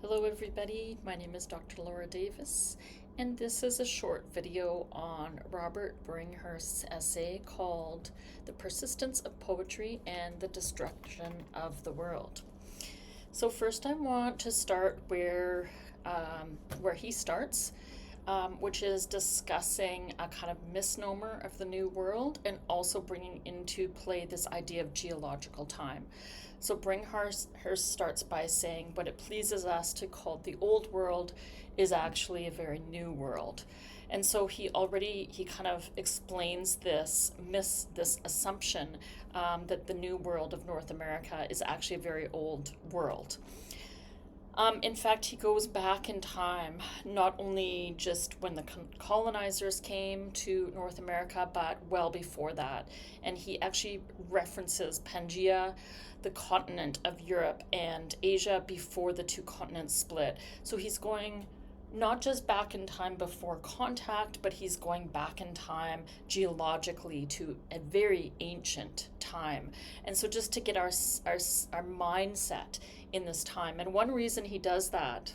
Hello everybody, my name is Dr. Laura Davis, and this is a short video on Robert Bringhurst's essay called The Persistence of Poetry and the Destruction of the World. So first I want to start where he starts, which is discussing a kind of misnomer of the New World and also bringing into play this idea of geological time. So Bringhurst starts by saying what it pleases us to call the old world is actually a very new world. And so he kind of explains this assumption that the new world of North America is actually a very old world. In fact, he goes back in time, not only just when the colonizers came to North America, but well before that. And he actually references Pangaea, the continent of Europe and Asia before the two continents split. So he's going not just back in time before contact, but he's going back in time geologically to a very ancient time. And so just to get our mindset in this time. And one reason he does that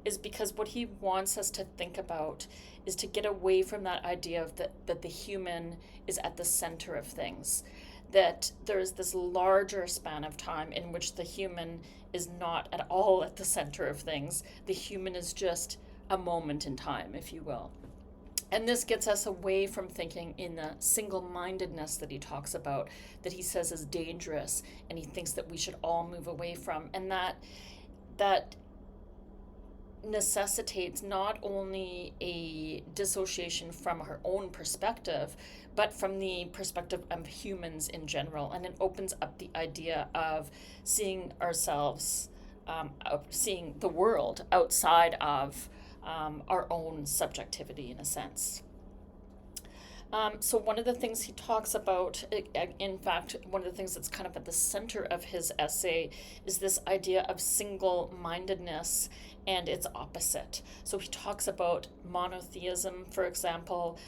is because what he wants us to think about is to get away from that idea of that the human is at the center of things. That there is this larger span of time in which the human is not at all at the center of things. The human is just a moment in time, if you will. And this gets us away from thinking in the single-mindedness that he talks about, that he says is dangerous, and he thinks that we should all move away from. And that necessitates not only a dissociation from our own perspective, but from the perspective of humans in general. And it opens up the idea of seeing ourselves, seeing the world outside of our own subjectivity, in a sense. So one of the things he talks about, in fact, one of the things that's kind of at the center of his essay is this idea of single-mindedness and its opposite. So he talks about monotheism, for example,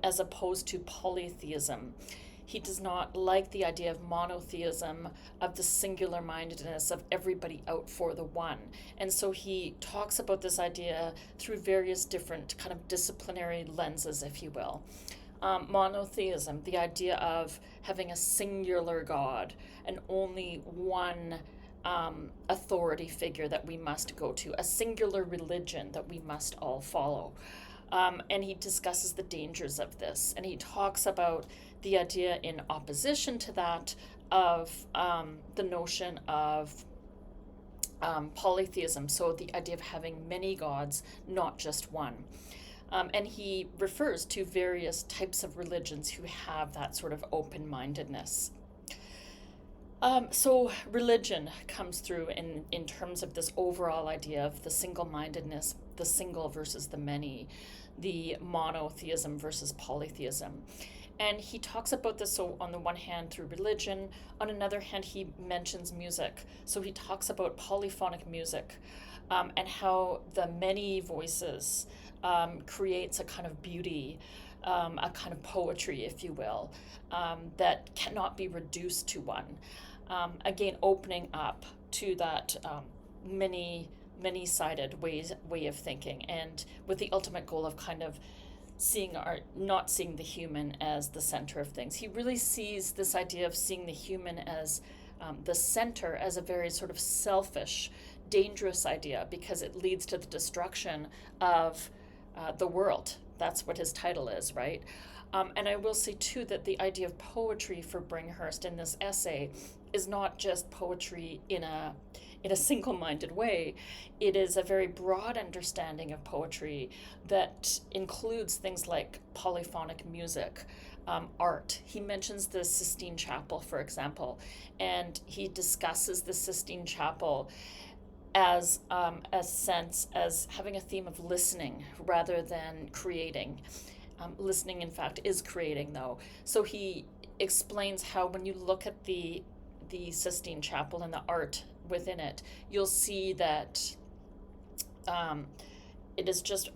as opposed to polytheism. He does not like the idea of monotheism, of the singular mindedness of everybody out for the one. And so he talks about this idea through various different kind of disciplinary lenses, if you will. Monotheism, the idea of having a singular God and only one authority figure that we must go to, a singular religion that we must all follow. And he discusses the dangers of this. And he talks about the idea in opposition to that of the notion of polytheism, so the idea of having many gods, not just one. And he refers to various types of religions who have that sort of open-mindedness. So religion comes through in terms of this overall idea of the single-mindedness, the single versus the many, the monotheism versus polytheism. And he talks about this, so on the one hand through religion, on another hand he mentions music. So he talks about polyphonic music and how the many voices creates a kind of beauty, a kind of poetry, if you will, that cannot be reduced to one. Again, opening up to that many-sided way of thinking, and with the ultimate goal of kind of not seeing the human as the center of things. He really sees this idea of seeing the human as the center as a very sort of selfish, dangerous idea, because it leads to the destruction of the world. That's what his title is, right? And I will say, too, that the idea of poetry for Bringhurst in this essay is not just poetry in a single-minded way. It is a very broad understanding of poetry that includes things like polyphonic music, art. He mentions the Sistine Chapel, for example, and he discusses the Sistine Chapel as having a theme of listening rather than creating. Listening, in fact, is creating, though. So he explains how when you look at the Sistine Chapel and the art within it, you'll see that it is just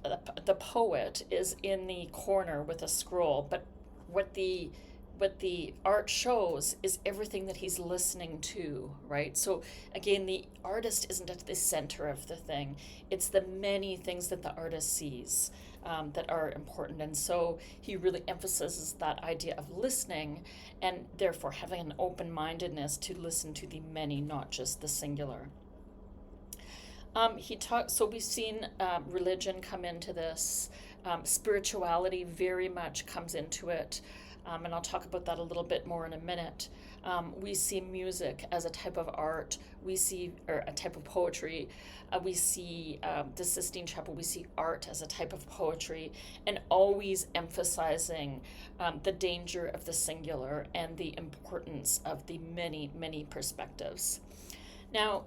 the poet is in the corner with a scroll, but what the what the art shows is everything that he's listening to, right? So again, the artist isn't at the center of the thing. It's the many things that the artist sees that are important. And so he really emphasizes that idea of listening and therefore having an open-mindedness to listen to the many, not just the singular. So we've seen religion come into this. Spirituality very much comes into it, and I'll talk about that a little bit more in a minute. We see music as a type of art. Or a type of poetry. We see the Sistine Chapel. We see art as a type of poetry, and always emphasizing the danger of the singular and the importance of the many, many perspectives. Now,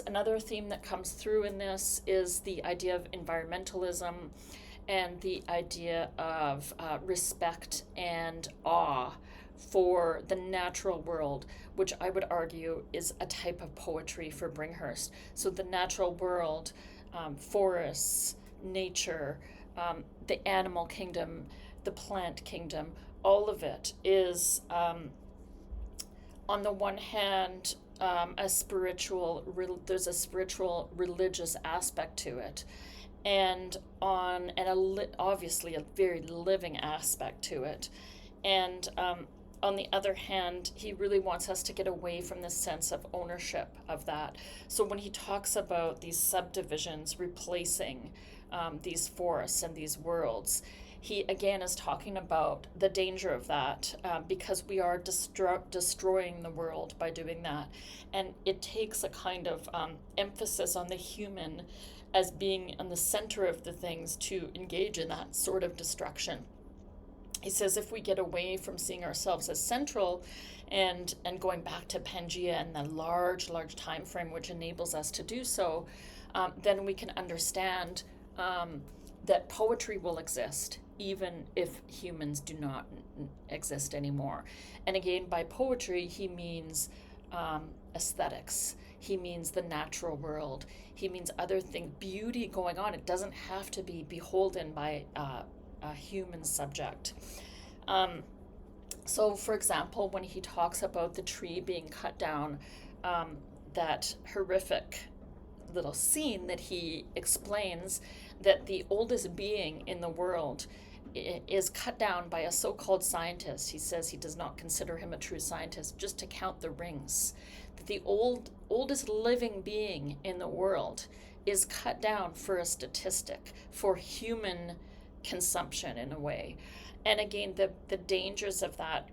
another theme that comes through in this is the idea of environmentalism and the idea of respect and awe for the natural world, which I would argue is a type of poetry for Bringhurst. So the natural world, forests, nature, the animal kingdom, the plant kingdom, all of it is, on the one hand, there's a spiritual religious aspect to it, and obviously a very living aspect to it. And on the other hand, he really wants us to get away from the sense of ownership of that. So when he talks about these subdivisions replacing these forests and these worlds, he again is talking about the danger of that, because we are destroying the world by doing that. And it takes a kind of emphasis on the human as being in the center of the things to engage in that sort of destruction. He says if we get away from seeing ourselves as central and going back to Pangea and the large time frame which enables us to do so, then we can understand that poetry will exist even if humans do not exist anymore. And again, by poetry, he means aesthetics. He means the natural world. He means other things, beauty going on. It doesn't have to be beholden by a human subject. So, for example, when he talks about the tree being cut down, that horrific little scene that he explains that the oldest being in the world is cut down by a so-called scientist. He says he does not consider him a true scientist, just to count the rings. That the oldest living being in the world is cut down for a statistic, for human consumption in a way. And again, the dangers of that,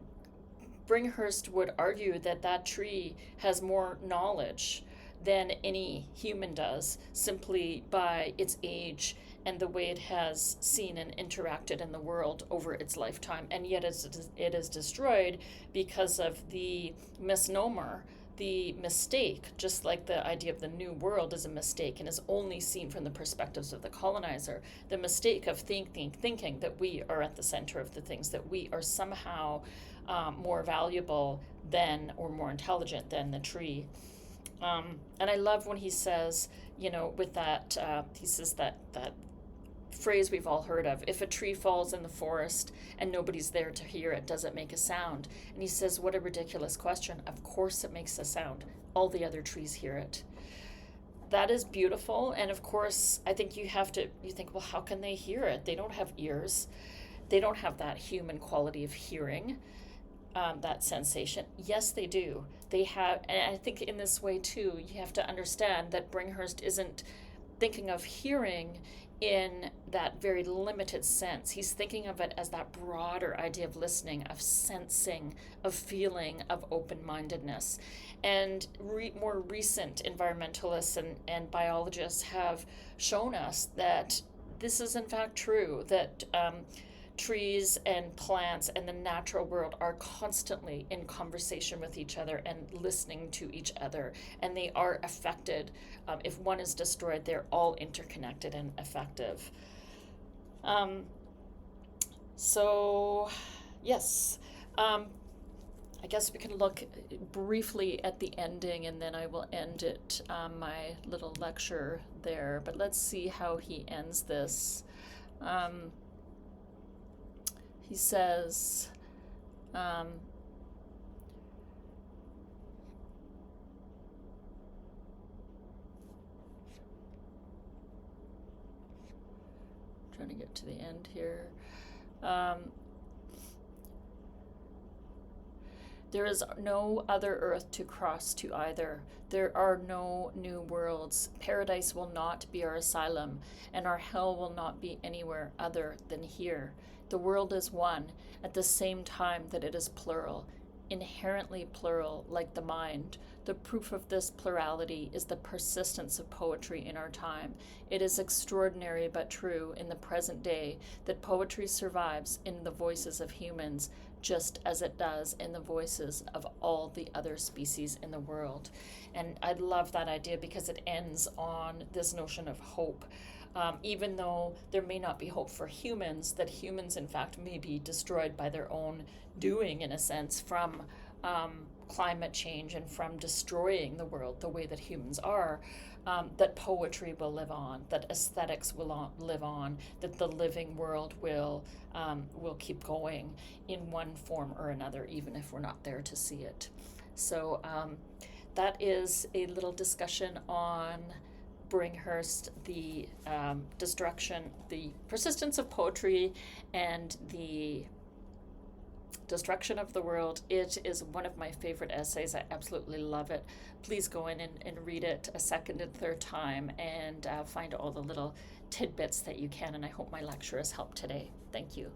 Bringhurst would argue that that tree has more knowledge than any human does, simply by its age and the way it has seen and interacted in the world over its lifetime. And yet it is destroyed because of the misnomer, the mistake, just like the idea of the new world is a mistake and is only seen from the perspectives of the colonizer. The mistake of thinking that we are at the center of the things, that we are somehow more valuable than, or more intelligent than, the tree. And I love when he says, with that, he says that phrase we've all heard of, if a tree falls in the forest and nobody's there to hear it, does it make a sound? And he says, what a ridiculous question. Of course it makes a sound. All the other trees hear it. That is beautiful. And of course, I think you think, well, how can they hear it? They don't have ears. They don't have that human quality of hearing. That sensation. Yes, they do. They have, and I think in this way too, you have to understand that Bringhurst isn't thinking of hearing in that very limited sense. He's thinking of it as that broader idea of listening, of sensing, of feeling, of open-mindedness. And more recent environmentalists and biologists have shown us that this is in fact true, that trees and plants and the natural world are constantly in conversation with each other and listening to each other, and they are affected. If one is destroyed, they're all interconnected and effective. Yes, I guess we can look briefly at the ending, and then I will end it, my little lecture there. But let's see how he ends this. He says, Um, trying to get to the end here. There is no other earth to cross to either. There are no new worlds. Paradise will not be our asylum, and our hell will not be anywhere other than here. The world is one, at the same time that it is plural, inherently plural, like the mind. The proof of this plurality is the persistence of poetry in our time. It is extraordinary but true in the present day that poetry survives in the voices of humans, just as it does in the voices of all the other species in the world. And I love that idea because it ends on this notion of hope. Even though there may not be hope for humans, that humans, in fact, may be destroyed by their own doing, in a sense, from climate change and from destroying the world the way that humans are, that poetry will live on, that aesthetics will live on, that the living world will keep going in one form or another, even if we're not there to see it. So that is a little discussion on Bringhurst, the destruction, the persistence of poetry, and the destruction of the world. It is one of my favorite essays. I absolutely love it. Please go in and read it a second and third time and find all the little tidbits that you can. And I hope my lecture has helped today. Thank you.